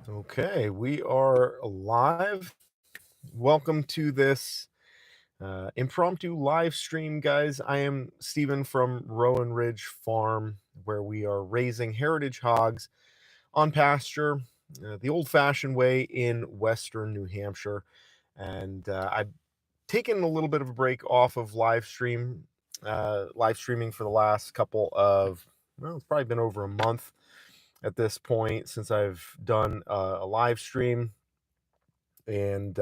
Okay, we are live. Welcome to this impromptu live stream, guys. I am Stephen from Rowan Ridge Farm, where we are raising heritage hogs on pasture, the old fashioned way in Western New Hampshire. And I've taken a little bit of a break off of live streaming for the last couple of, well, it's probably been over a month at this point since I've done a live stream and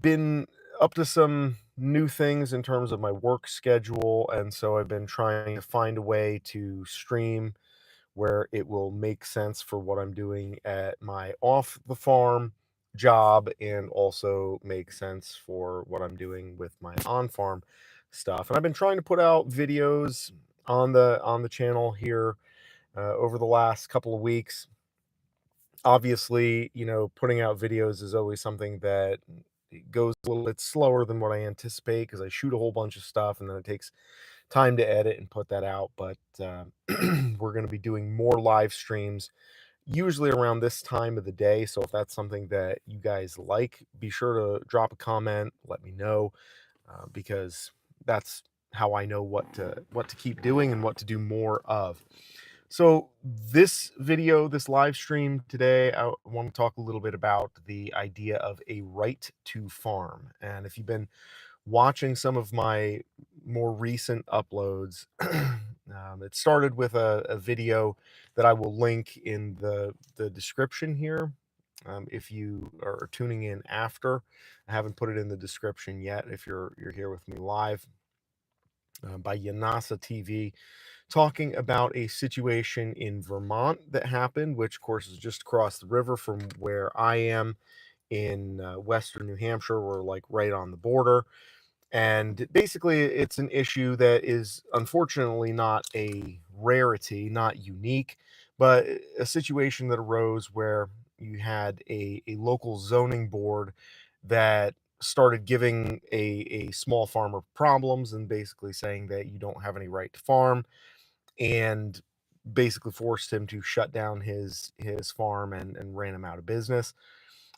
been up to some new things in terms of my work schedule. And so I've been trying to find a way to stream where it will make sense for what I'm doing at my off the farm job and also make sense for what I'm doing with my on farm stuff. And I've been trying to put out videos on the channel here over the last couple of weeks. Obviously, putting out videos is always something that goes a little bit slower than what I anticipate because I shoot a whole bunch of stuff and then it takes time to edit and put that out. But we're going to be doing more live streams usually around this time of the day. So if that's something that you guys like, be sure to drop a comment, let me know, because that's how I know what to keep doing and what to do more of. So this video, this live stream today, I want to talk a little bit about the idea of a right to farm. And if you've been watching some of my more recent uploads, it started with a video that I will link in the description here. If you are tuning in after, I haven't put it in the description yet. If you're here with me live, by Yanasa TV, talking about a situation in Vermont that happened, which, of course, is just across the river from where I am in Western New Hampshire. We're like right on the border. And basically, it's an issue that is unfortunately not a rarity, not unique, but a situation that arose where you had a local zoning board that started giving a small farmer problems and basically saying that you don't have any right to farm and basically forced him to shut down his farm and ran him out of business.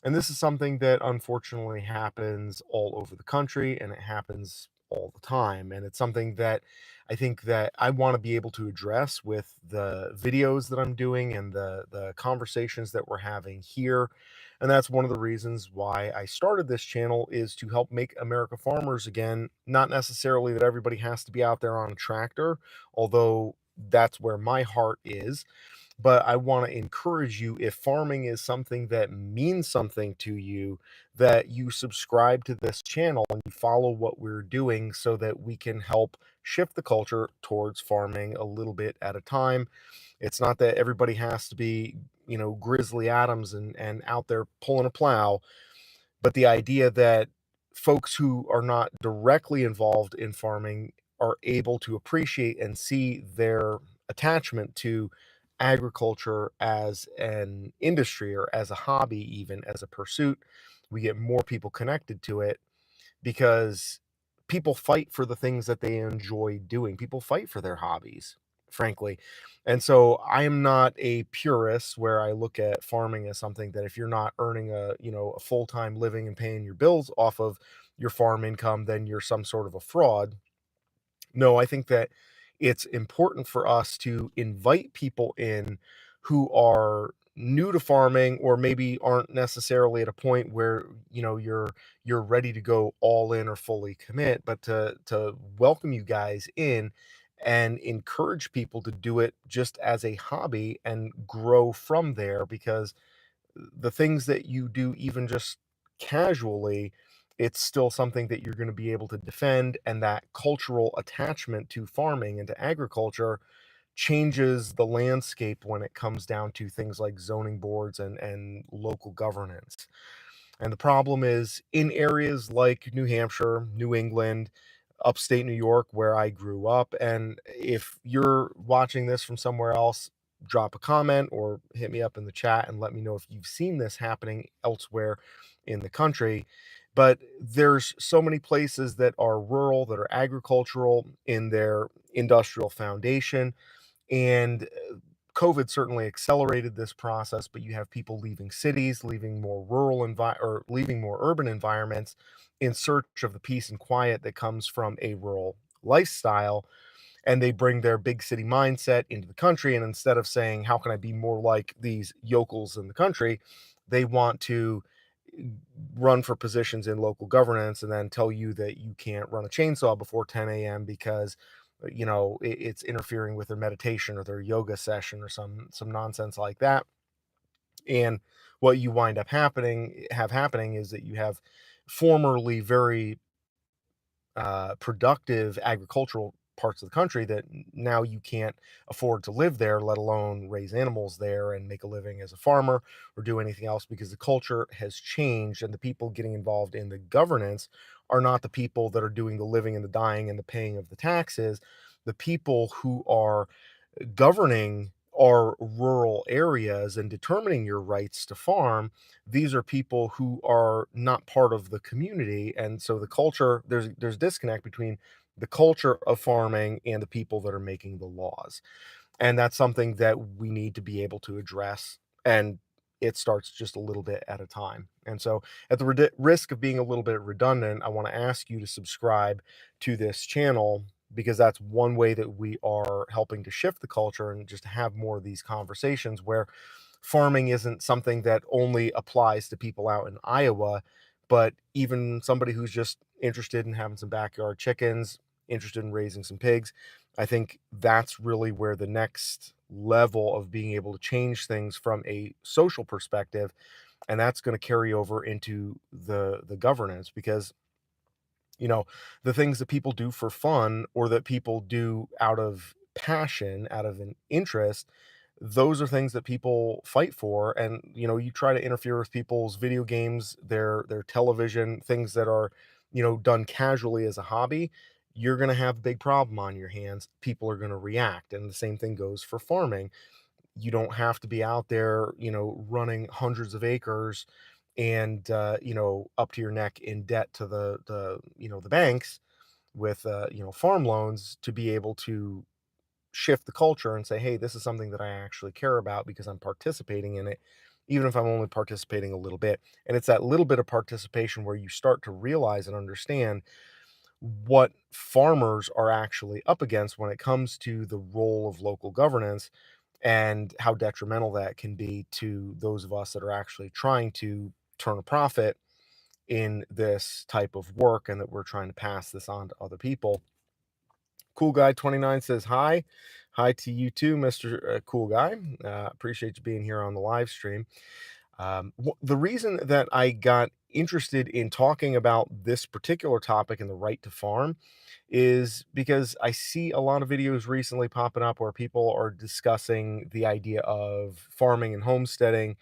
And this is something that unfortunately happens all over the country and it happens all the time. And it's something that I think that I want to be able to address with the videos that I'm doing and the conversations that we're having here. And that's one of the reasons why I started this channel, is to help make America farmers again. Not necessarily that everybody has to be out there on a tractor, although that's where my heart is, but I want to encourage you, if farming is something that means something to you, that you subscribe to this channel and you follow what we're doing so that we can help shift the culture towards farming a little bit at a time. It's not that everybody has to be, Grizzly Adams and out there pulling a plow, but the idea that folks who are not directly involved in farming are able to appreciate and see their attachment to agriculture as an industry or as a hobby, even as a pursuit. We get more people connected to it because people fight for the things that they enjoy doing. People fight for their hobbies, frankly. And so I am not a purist where I look at farming as something that if you're not earning a full-time living and paying your bills off of your farm income, then you're some sort of a fraud. No, I think that it's important for us to invite people in who are new to farming or maybe aren't necessarily at a point where, you're ready to go all in or fully commit, but to welcome you guys in and encourage people to do it just as a hobby and grow from there, because the things that you do even just casually, it's still something that you're going to be able to defend, and that cultural attachment to farming and to agriculture changes the landscape when it comes down to things like zoning boards and local governance. And the problem is in areas like New Hampshire, New England, upstate New York, where I grew up. And if you're watching this from somewhere else, drop a comment or hit me up in the chat and let me know if you've seen this happening elsewhere in the country. But there's so many places that are rural, that are agricultural in their industrial foundation, and COVID certainly accelerated this process, but you have people leaving cities, leaving more or leaving more urban environments in search of the peace and quiet that comes from a rural lifestyle, and they bring their big city mindset into the country, and instead of saying, "How can I be more like these yokels in the country?" they want to run for positions in local governance and then tell you that you can't run a chainsaw before 10 a.m. because it's interfering with their meditation or their yoga session or some nonsense like that. And what you wind up happening is that you have formerly very productive agricultural parts of the country that now you can't afford to live there, let alone raise animals there and make a living as a farmer or do anything else, because the culture has changed and the people getting involved in the governance are not the people that are doing the living and the dying and the paying of the taxes. The people who are governing our rural areas and determining your rights to farm, these are people who are not part of the community. And so the culture, there's disconnect between the culture of farming and the people that are making the laws. And that's something that we need to be able to address, and it starts just a little bit at a time. And so, at the risk of being a little bit redundant, I want to ask you to subscribe to this channel, because that's one way that we are helping to shift the culture and just have more of these conversations where farming isn't something that only applies to people out in Iowa, but even somebody who's just interested in having some backyard chickens, interested in raising some pigs. I think that's really where the next level of being able to change things from a social perspective, and that's going to carry over into the governance, because you know, the things that people do for fun or that people do out of passion, out of an interest, those are things that people fight for. And you try to interfere with people's video games, their television, things that are, done casually as a hobby, you're going to have a big problem on your hands. People are going to react. And the same thing goes for farming. You don't have to be out there, running hundreds of acres and up to your neck in debt to the banks with farm loans to be able to shift the culture and say, hey, this is something that I actually care about because I'm participating in it, even if I'm only participating a little bit. And it's that little bit of participation where you start to realize and understand what farmers are actually up against when it comes to the role of local governance and how detrimental that can be to those of us that are actually trying to turn a profit in this type of work, and that we're trying to pass this on to other people. Cool Guy 29 says hi. Hi to you too, Mr. Cool Guy. Appreciate you being here on the live stream. The reason that I got interested in talking about this particular topic and the right to farm is because I see a lot of videos recently popping up where people are discussing the idea of farming and homesteading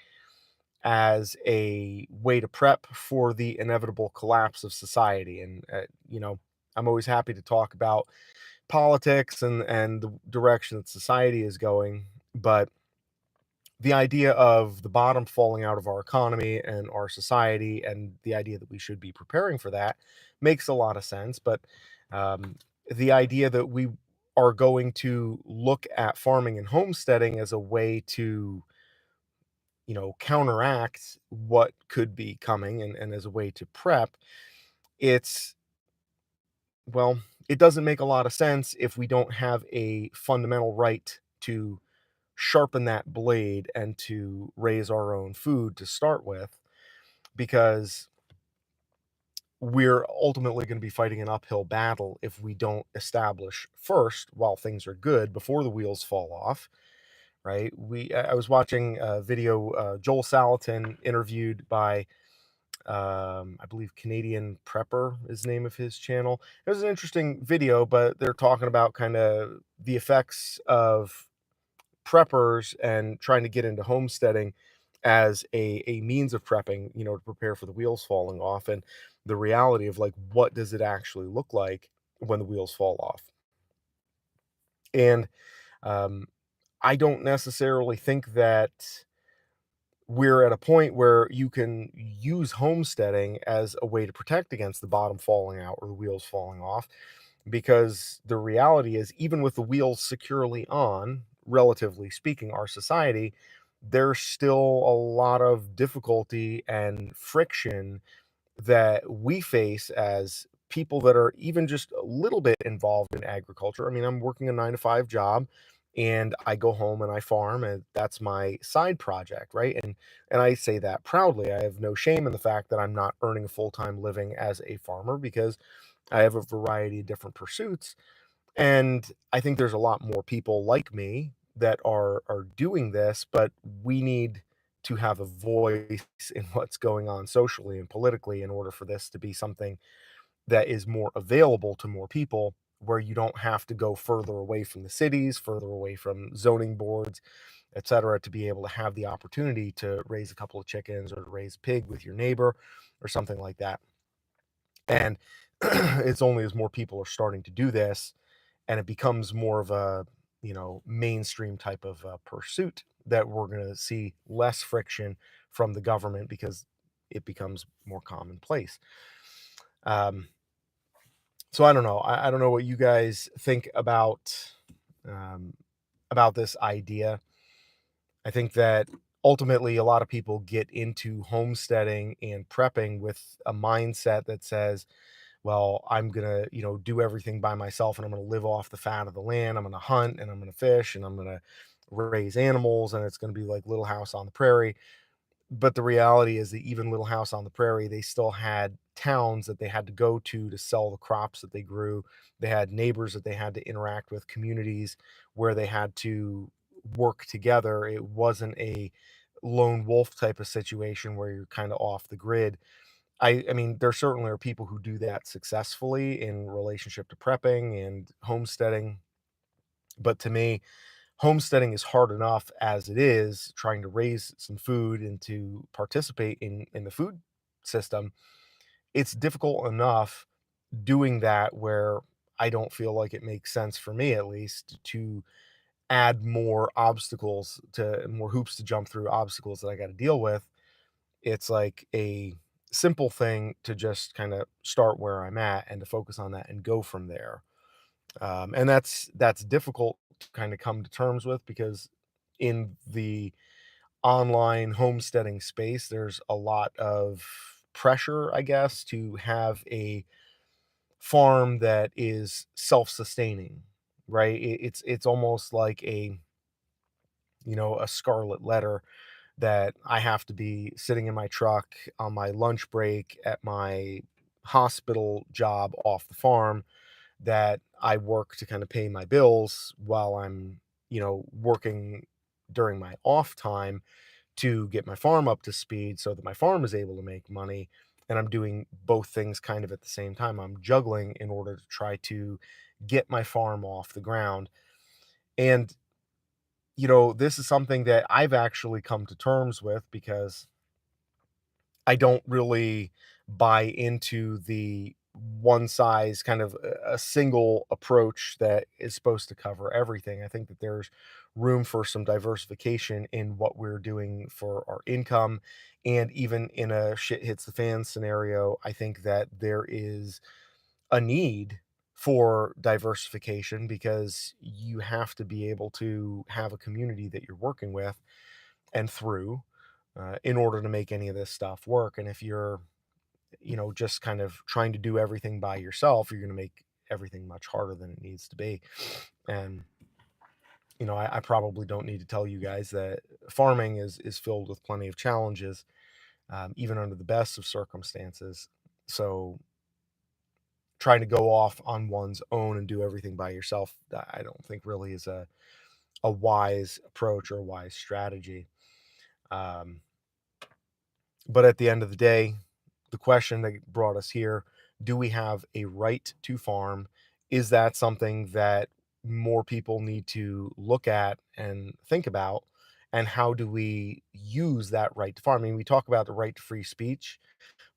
as a way to prep for the inevitable collapse of society. And, I'm always happy to talk about politics and the direction that society is going. But the idea of the bottom falling out of our economy and our society, and the idea that we should be preparing for that, makes a lot of sense. But um, the idea that we are going to look at farming and homesteading as a way to, counteract what could be coming, and as a way to prep, it's, well, it doesn't make a lot of sense if we don't have a fundamental right to sharpen that blade and to raise our own food to start with, because we're ultimately going to be fighting an uphill battle if we don't establish first, while things are good, before the wheels fall off. Right? I was watching a video, Joel Salatin interviewed by, I believe, Canadian Prepper is the name of his channel. It was an interesting video, but they're talking about kind of the effects of preppers and trying to get into homesteading as a means of prepping, to prepare for the wheels falling off, and the reality of, like, what does it actually look like when the wheels fall off. And um, I don't necessarily think that we're at a point where you can use homesteading as a way to protect against the bottom falling out or the wheels falling off, because the reality is, even with the wheels securely on, relatively speaking, our society, there's still a lot of difficulty and friction that we face as people that are even just a little bit involved in agriculture. I mean, I'm working a 9 to 5 job, and I go home and I farm, and that's my side project, right? And I say that proudly. I have no shame in the fact that I'm not earning a full-time living as a farmer because I have a variety of different pursuits, and I think there's a lot more people like me that are doing this, but we need to have a voice in what's going on socially and politically in order for this to be something that is more available to more people, where you don't have to go further away from the cities, further away from zoning boards, etc., to be able to have the opportunity to raise a couple of chickens or to raise a pig with your neighbor or something like that. And it's only as more people are starting to do this and it becomes more of a, mainstream type of pursuit, that we're going to see less friction from the government because it becomes more commonplace. um, so I don't know. I don't know what you guys think um, about this idea. I think that ultimately a lot of people get into homesteading and prepping with a mindset that says, well, I'm gonna, do everything by myself, and I'm gonna live off the fat of the land. I'm gonna hunt and I'm gonna fish and I'm gonna raise animals, and it's gonna be like Little House on the Prairie. But the reality is that even Little House on the Prairie, they still had towns that they had to go to sell the crops that they grew. They had neighbors that they had to interact with, communities where they had to work together. It wasn't a lone wolf type of situation where you're kind of off the grid. I mean, there certainly are people who do that successfully in relationship to prepping and homesteading, but to me, homesteading is hard enough as it is, trying to raise some food and to participate in the food system. It's difficult enough doing that where I don't feel like it makes sense, for me at least, to add more obstacles, to more hoops to jump through, obstacles that I gotta deal with. It's like a simple thing to just kinda start where I'm at and to focus on that and go from there. And that's difficult to kinda come to terms with because in the online homesteading space, there's a lot of pressure, I guess, to have a farm that is self-sustaining, right? It's almost like a scarlet letter that I have to be sitting in my truck on my lunch break at my hospital job off the farm, that I work to kind of pay my bills while I'm, working during my off time to get my farm up to speed so that my farm is able to make money. And I'm doing both things kind of at the same time. I'm juggling in order to try to get my farm off the ground. And, this is something that I've actually come to terms with because I don't really buy into the one size kind of a single approach that is supposed to cover everything. I think that there's room for some diversification in what we're doing for our income. And even in a shit hits the fan scenario, I think that there is a need for diversification because you have to be able to have a community that you're working with and through, in order to make any of this stuff work. And if you're, just kind of trying to do everything by yourself, you're going to make everything much harder than it needs to be. And, I probably don't need to tell you guys that farming is filled with plenty of challenges, even under the best of circumstances. So trying to go off on one's own and do everything by yourself, I don't think really is a wise approach or a wise strategy. Um, But at the end of the day, the question that brought us here, do we have a right to farm? Is that something that more people need to look at and think about? And how do we use that right to farm? I mean, we talk about the right to free speech,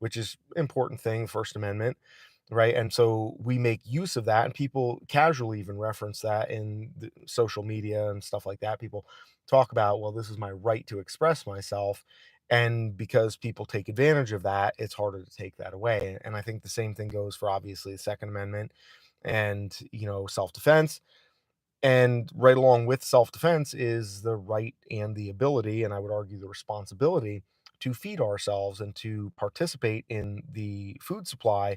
which is important thing, First Amendment, right? And so we make use of that, and people casually even reference that in the social media and stuff like that. People talk about, well, this is my right to express myself. And because people take advantage of that, it's harder to take that away. And I think the same thing goes for obviously the Second Amendment and, self-defense. And right along with self-defense is the right and the ability, and I would argue the responsibility, to feed ourselves and to participate in the food supply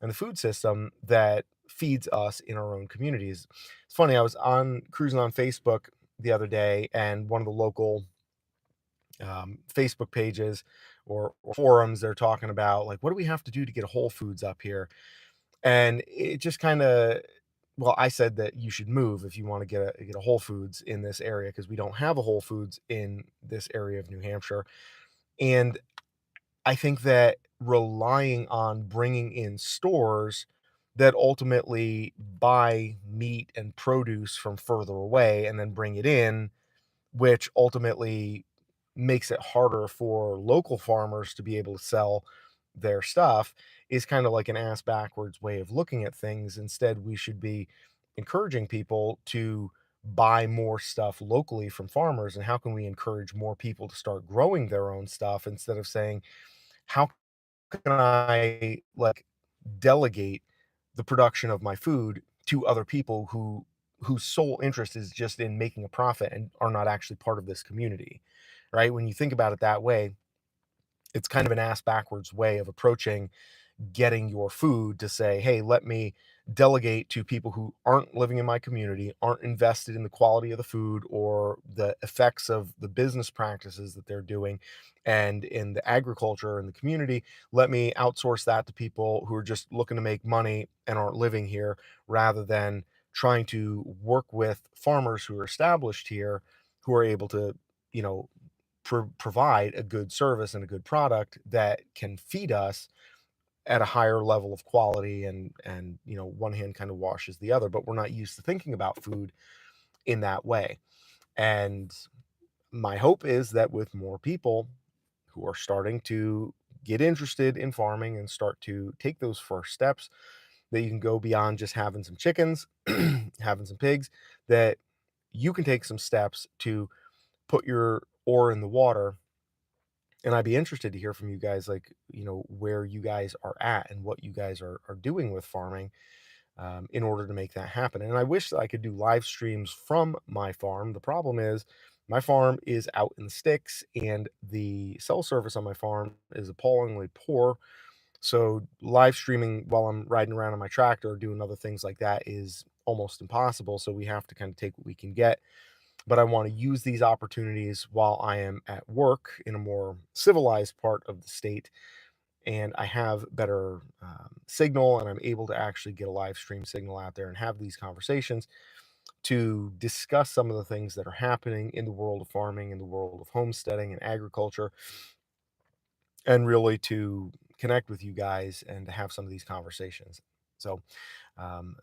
and the food system that feeds us in our own communities. It's funny, I was on cruising on Facebook the other day, and one of the local Facebook pages or forums, they're talking about like, what do we have to do to get a Whole Foods up here? And it just kind of, well, I said that you should move if you want to get a Whole Foods in this area because we don't have a Whole Foods in this area of New Hampshire. And I think that relying on bringing in stores that ultimately buy meat and produce from further away and then bring it in, which ultimately makes it harder for local farmers to be able to sell their stuff, is kind of like an ass backwards way of looking at things. Instead, we should be encouraging people to buy more stuff locally from farmers. And how can we encourage more people to start growing their own stuff instead of saying, how can I like delegate the production of my food to other people whose sole interest is just in making a profit and are not actually part of this community, right? When you think about it that way, it's kind of an ass backwards way of approaching getting your food to say, "Hey, let me delegate to people who aren't living in my community, aren't invested in the quality of the food or the effects of the business practices that they're doing and in the agriculture and the community. Let me outsource that to people who are just looking to make money and aren't living here rather than trying to work with farmers who are established here who are able to, you know, provide a good service and a good product that can feed us at a higher level of quality, and one hand kind of washes the other, but we're not used to thinking about food in that way. And my hope is that with more people who are starting to get interested in farming and start to take those first steps, that you can go beyond just having some chickens, having some pigs, that you can take some steps to put your oar in the water. And I'd be interested to hear from you guys, like, where you guys are at and what you guys are doing with farming, in order to make that happen. And I wish that I could do live streams from my farm. The problem is, my farm is out in the sticks, and the cell service on my farm is appallingly poor. So live streaming while I'm riding around on my tractor or doing other things like that is almost impossible. So we have to kind of take what we can get, but I want to use these opportunities while I am at work in a more civilized part of the state, and I have better signal, and I'm able to actually get a live stream signal out there and have these conversations to discuss some of the things that are happening in the world of farming, in the world of homesteading and agriculture, and really to connect with you guys and to have some of these conversations. So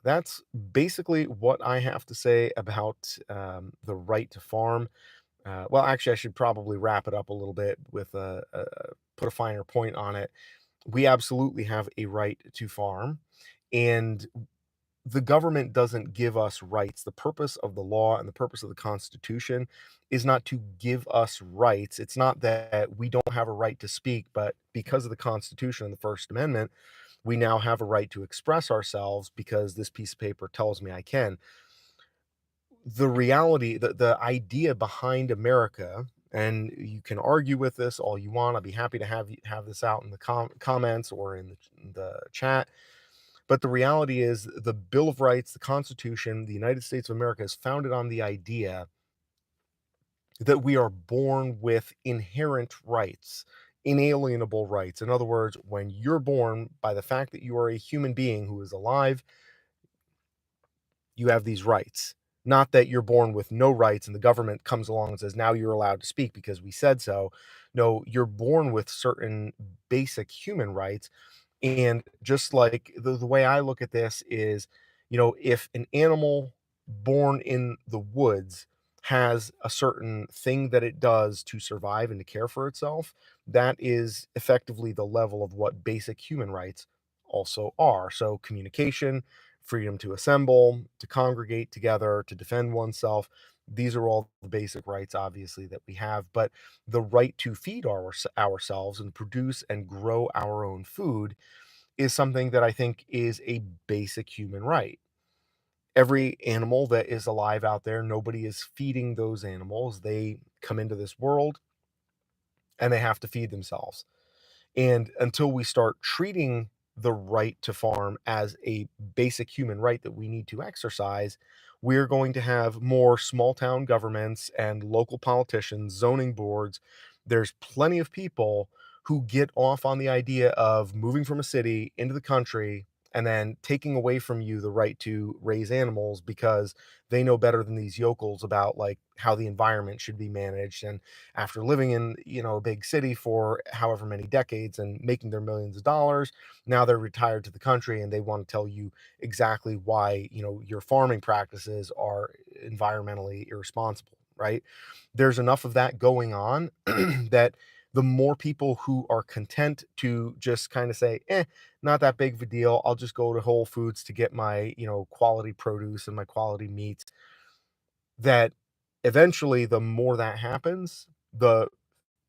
that's basically what I have to say about the right to farm. Well, actually, I should probably wrap it up a little bit with put a finer point on it. We absolutely have a right to farm, and the government doesn't give us rights. The purpose of the law and the purpose of the Constitution is not to give us rights. It's not that we don't have a right to speak, but because of the Constitution and the First Amendment, we now have a right to express ourselves because this piece of paper tells me I can. The reality, the idea behind America, and you can argue with this all you want. I'd be happy to have this out in the comments or in the chat. But the reality is, the Bill of Rights, the Constitution, the United States of America is founded on the idea that we are born with inherent rights, inalienable rights. In other words, when you're born, by the fact that you are a human being who is alive, you have these rights. Not that you're born with no rights and the government comes along and says, now you're allowed to speak because we said so. No, you're born with certain basic human rights. And just like the way I look at this is, if an animal born in the woods has a certain thing that it does to survive and to care for itself, that is effectively the level of what basic human rights also are. So, communication, freedom to assemble, to congregate together, to defend oneself. These are all the basic rights, obviously, that we have. But the right to feed ourselves and produce and grow our own food is something that I think is a basic human right. every animal that is alive out there, nobody is feeding those animals. They come into this world and they have to feed themselves. And until we start treating the right to farm as a basic human right that we need to exercise, we're going to have more small town governments and local politicians, zoning boards. There's plenty of people who get off on the idea of moving from a city into the country and then taking away from you the right to raise animals because they know better than these yokels about like how the environment should be managed. And after living in, a big city for however many decades and making their millions of dollars, now they're retired to the country and they want to tell you exactly why, your farming practices are environmentally irresponsible, right? There's enough of that going on that the more people who are content to just kind of say, not that big of a deal. I'll just go to Whole Foods to get my, quality produce and my quality meats, that eventually the more that happens, the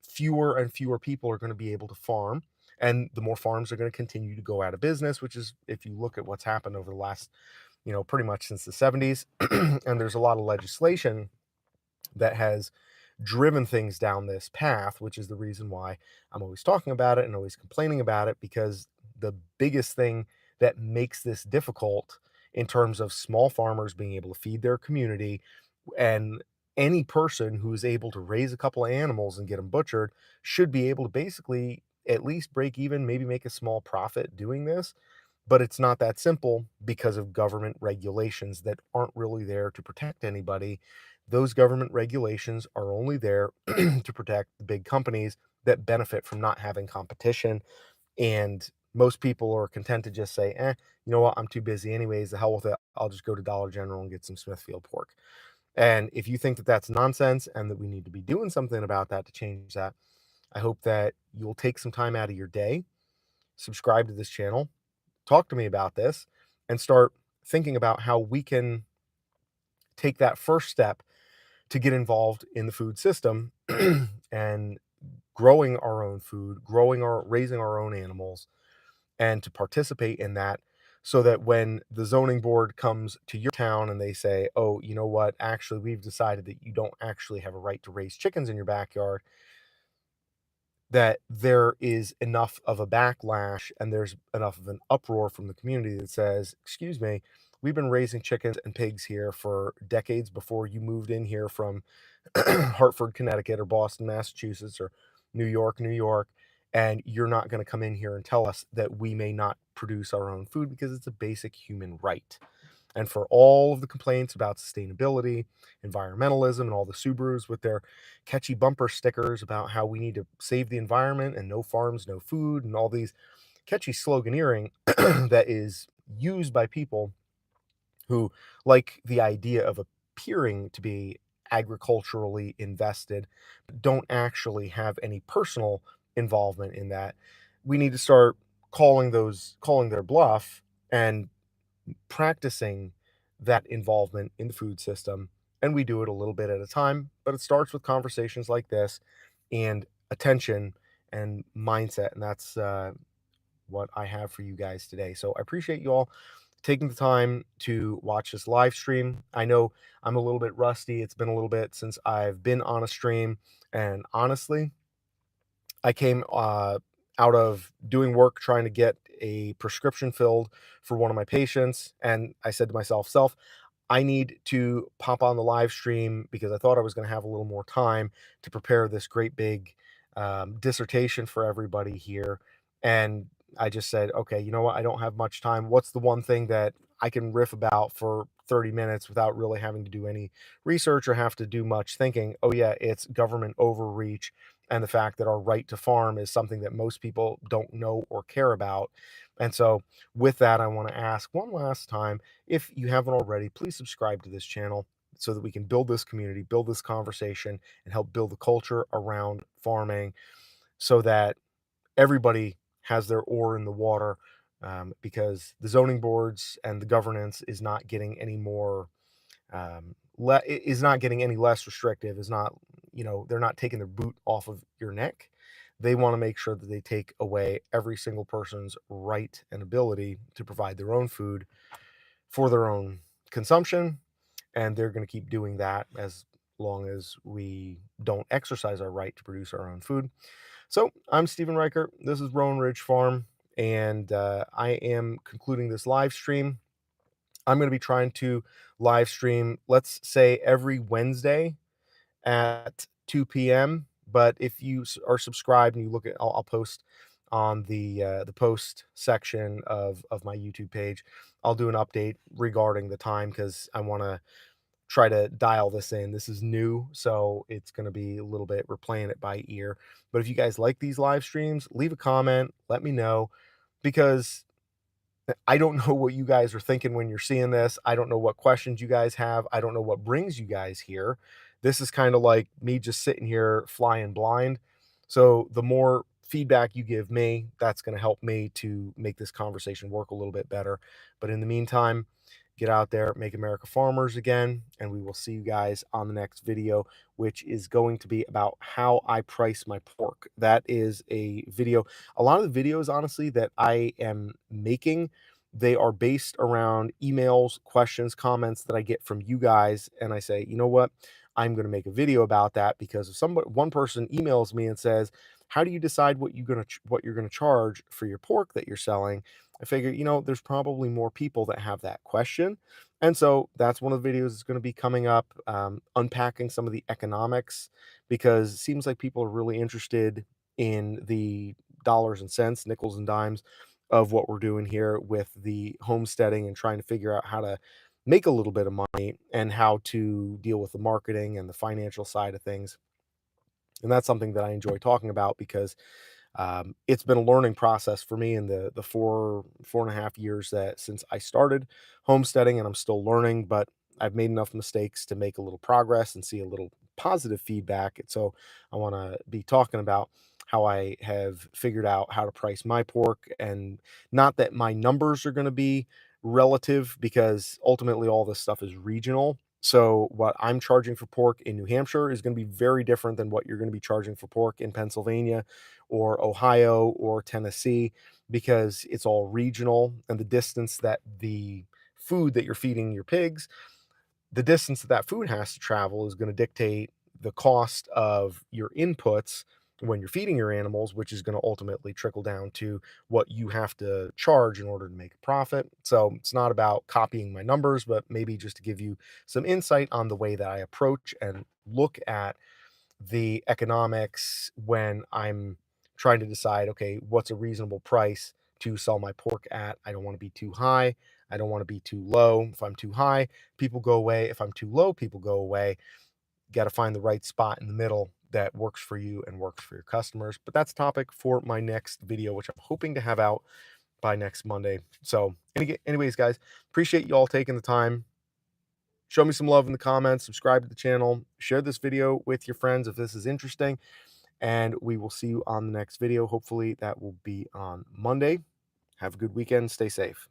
fewer and fewer people are going to be able to farm, and the more farms are going to continue to go out of business, which is, if you look at what's happened over the last, pretty much since the 70s. And there's a lot of legislation that has driven things down this path, which is the reason why I'm always talking about it and always complaining about it, because the biggest thing that makes this difficult in terms of small farmers being able to feed their community, and any person who is able to raise a couple of animals and get them butchered should be able to basically at least break even, maybe make a small profit doing this. But it's not that simple because of government regulations that aren't really there to protect anybody. Those government regulations are only there to protect the big companies that benefit from not having competition. And most people are content to just say, you know what, I'm too busy anyways. The hell with it. I'll just go to Dollar General and get some Smithfield pork. And if you think that that's nonsense and that we need to be doing something about that to change that, I hope that you'll take some time out of your day, subscribe to this channel, talk to me about this, and start thinking about how we can take that first step to get involved in the food system and growing our own food, raising our own animals, and to participate in that, so that when the zoning board comes to your town and they say, "Oh, you know what? Actually, we've decided that you don't actually have a right to raise chickens in your backyard," that there is enough of a backlash and there's enough of an uproar from the community that says, "Excuse me, we've been raising chickens and pigs here for decades before you moved in here from Hartford, Connecticut, or Boston, Massachusetts, or New York, New York, and you're not going to come in here and tell us that we may not produce our own food because it's a basic human right." And for all of the complaints about sustainability, environmentalism, and all the Subarus with their catchy bumper stickers about how we need to save the environment and no farms, no food, and all these catchy sloganeering that is used by people who like the idea of appearing to be agriculturally invested, but don't actually have any personal involvement in that. We need to start calling their bluff and practicing that involvement in the food system. And we do it a little bit at a time, but it starts with conversations like this and attention and mindset. And that's what I have for you guys today. So I appreciate you all taking the time to watch this live stream. I know I'm a little bit rusty. It's been a little bit since I've been on a stream. And honestly, I came out of doing work trying to get a prescription filled for one of my patients. And I said to myself, I need to pop on the live stream because I thought I was going to have a little more time to prepare this great big dissertation for everybody here. And I just said, okay, you know what? I don't have much time. What's the one thing that I can riff about for 30 minutes without really having to do any research or have to do much thinking? Oh, yeah, it's government overreach and the fact that our right to farm is something that most people don't know or care about. And so, with that, I want to ask one last time, if you haven't already, please subscribe to this channel so that we can build this community, build this conversation, and help build the culture around farming so that everybody has their oar in the water, because the zoning boards and the governance is not getting any more is not getting any less restrictive, is not, they're not taking their boot off of your neck. They want to make sure that they take away every single person's right and ability to provide their own food for their own consumption, and they're going to keep doing that as long as we don't exercise our right to produce our own food. So I'm Stephen Reichert. This is Rowan Ridge Farm, and I am concluding this live stream. I'm going to be trying to live stream, let's say, every Wednesday at 2 p.m. But if you are subscribed and you look at, I'll post on the post section of my YouTube page. I'll do an update regarding the time because I want to try to dial this in. This is new, so it's going to be a little bit, we're playing it by ear. But if you guys like these live streams, leave a comment, let me know, because I don't know what you guys are thinking when you're seeing this. I don't know what questions you guys have. I don't know what brings you guys here. This is kind of like me just sitting here flying blind. So the more feedback you give me, that's going to help me to make this conversation work a little bit better. But in the meantime, get out there, make America farmers again, and we will see you guys on the next video, which is going to be about how I price my pork. That is a video. A lot of the videos, honestly, that I am making, they are based around emails, questions, comments that I get from you guys, and I say, you know what, I'm going to make a video about that, because if one person emails me and says, how do you decide what you're going to charge for your pork that you're selling? I figure, there's probably more people that have that question. And so that's one of the videos that's going to be coming up, unpacking some of the economics, because it seems like people are really interested in the dollars and cents, nickels and dimes of what we're doing here with the homesteading, and trying to figure out how to make a little bit of money and how to deal with the marketing and the financial side of things. And that's something that I enjoy talking about, because it's been a learning process for me in the 4.5 years that since I started homesteading, and I'm still learning, but I've made enough mistakes to make a little progress and see a little positive feedback. And so I want to be talking about how I have figured out how to price my pork, and not that my numbers are going to be relative, because ultimately all this stuff is regional. So what I'm charging for pork in New Hampshire is going to be very different than what you're going to be charging for pork in Pennsylvania or Ohio or Tennessee, because it's all regional, and the distance that the food that you're feeding your pigs, the distance that that food has to travel is going to dictate the cost of your inputs when you're feeding your animals, which is going to ultimately trickle down to what you have to charge in order to make a profit. So it's not about copying my numbers, but maybe just to give you some insight on the way that I approach and look at the economics when I'm trying to decide, okay, what's a reasonable price to sell my pork at? I don't want to be too high. I don't want to be too low. If I'm too high, people go away. If I'm too low, people go away. Got to find the right spot in the middle that works for you and works for your customers. But that's a topic for my next video, which I'm hoping to have out by next Monday. So, anyways, guys, appreciate you all taking the time. Show me some love in the comments, subscribe to the channel, share this video with your friends if this is interesting, and we will see you on the next video. Hopefully that will be on Monday. Have a good weekend. Stay safe.